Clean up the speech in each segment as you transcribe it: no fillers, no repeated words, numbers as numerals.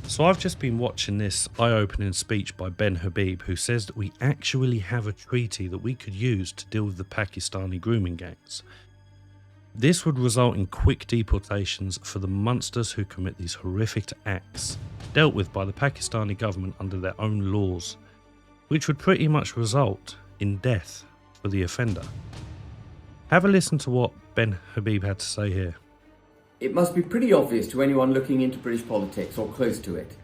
So I've just been watching this eye-opening speech by Ben Habib, who says that we actually have a treaty that we could use to deal with the Pakistani grooming gangs. This would result in quick deportations for the monsters who commit these horrific acts, dealt with by the Pakistani government under their own laws, which would pretty much result in death for the offender. Have a listen to what Ben Habib had to say here. It must be pretty obvious to anyone looking into British politics or close to it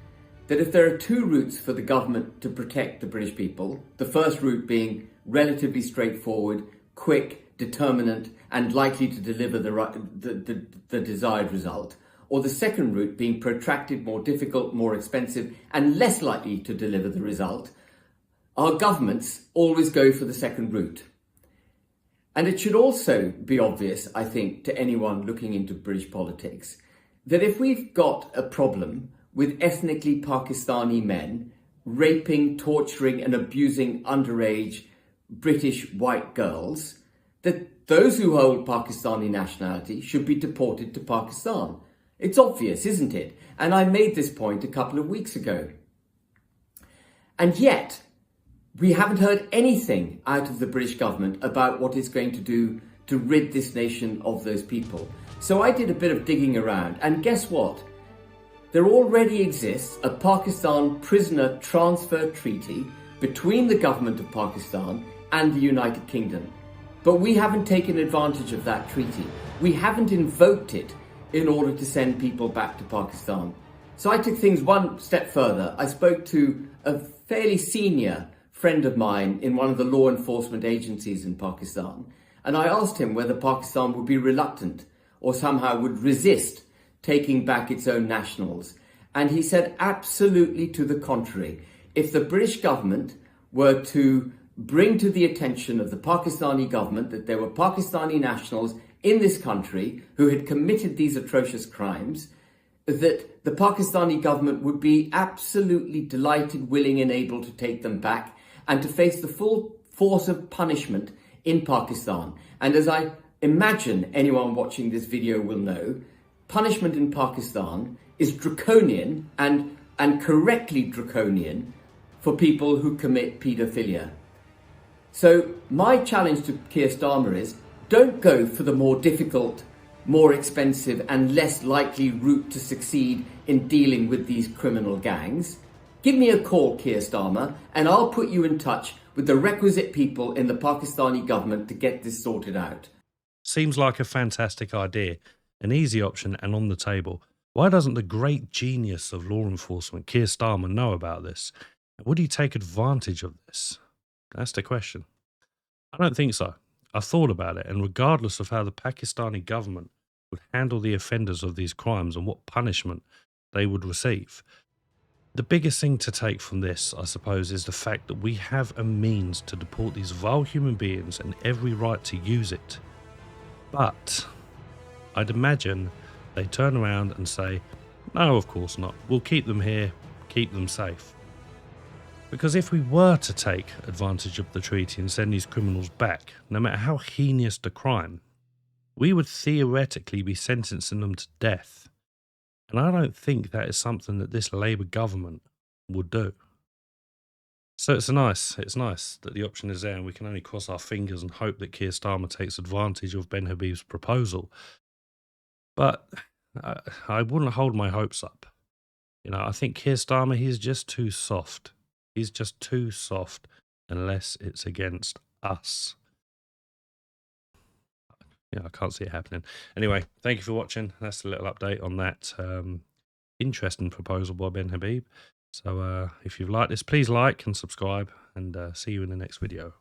that if there are two routes for the government to protect the British people, the first route being relatively straightforward, quick, determinant and likely to deliver the desired result, or the second route being protracted, more difficult, more expensive and less likely to deliver the result, our governments always go for the second route. And it should also be obvious, I think, to anyone looking into British politics, that if we've got a problem with ethnically Pakistani men raping, torturing and abusing underage British white girls, that those who hold Pakistani nationality should be deported to Pakistan. It's obvious, isn't it? And I made this point a couple of weeks ago. And yet, we haven't heard anything out of the British government about what it's going to do to rid this nation of those people. So I did a bit of digging around, and guess what? There already exists a Pakistan prisoner transfer treaty between the government of Pakistan and the United Kingdom. But we haven't taken advantage of that treaty. We haven't invoked it in order to send people back to Pakistan. So I took things one step further. I spoke to a fairly senior friend of mine in one of the law enforcement agencies in Pakistan, and I asked him whether Pakistan would be reluctant or somehow would resist taking back its own nationals. And he said absolutely to the contrary. If the British government were to bring to the attention of the Pakistani government that there were Pakistani nationals in this country who had committed these atrocious crimes, that the Pakistani government would be absolutely delighted, willing and able to take them back and to face the full force of punishment in Pakistan. And as I imagine anyone watching this video will know, punishment in Pakistan is draconian and correctly draconian for people who commit paedophilia. So my challenge to Keir Starmer is, don't go for the more difficult, more expensive and less likely route to succeed in dealing with these criminal gangs. Give me a call, Keir Starmer, and I'll put you in touch with the requisite people in the Pakistani government to get this sorted out. Seems like a fantastic idea, an easy option and on the table. Why doesn't the great genius of law enforcement, Keir Starmer, know about this? Would he take advantage of this? That's the question. I don't think so. I've thought about it, and regardless of how the Pakistani government would handle the offenders of these crimes and what punishment they would receive, the biggest thing to take from this, I suppose, is the fact that we have a means to deport these vile human beings and every right to use it. But I'd imagine they turn around and say, no, of course not. We'll keep them here, keep them safe. Because if we were to take advantage of the treaty and send these criminals back, no matter how heinous the crime, we would theoretically be sentencing them to death. And I don't think that is something that this Labour government would do. So it's nice that the option is there, and we can only cross our fingers and hope that Keir Starmer takes advantage of Ben Habib's proposal. But I wouldn't hold my hopes up. I think Keir Starmer, he's just too soft. He's just too soft unless it's against us. I can't see it happening. Anyway, thank you for watching. That's a little update on that interesting proposal by Ben Habib. So if you've liked this, please like and subscribe, and see you in the next video.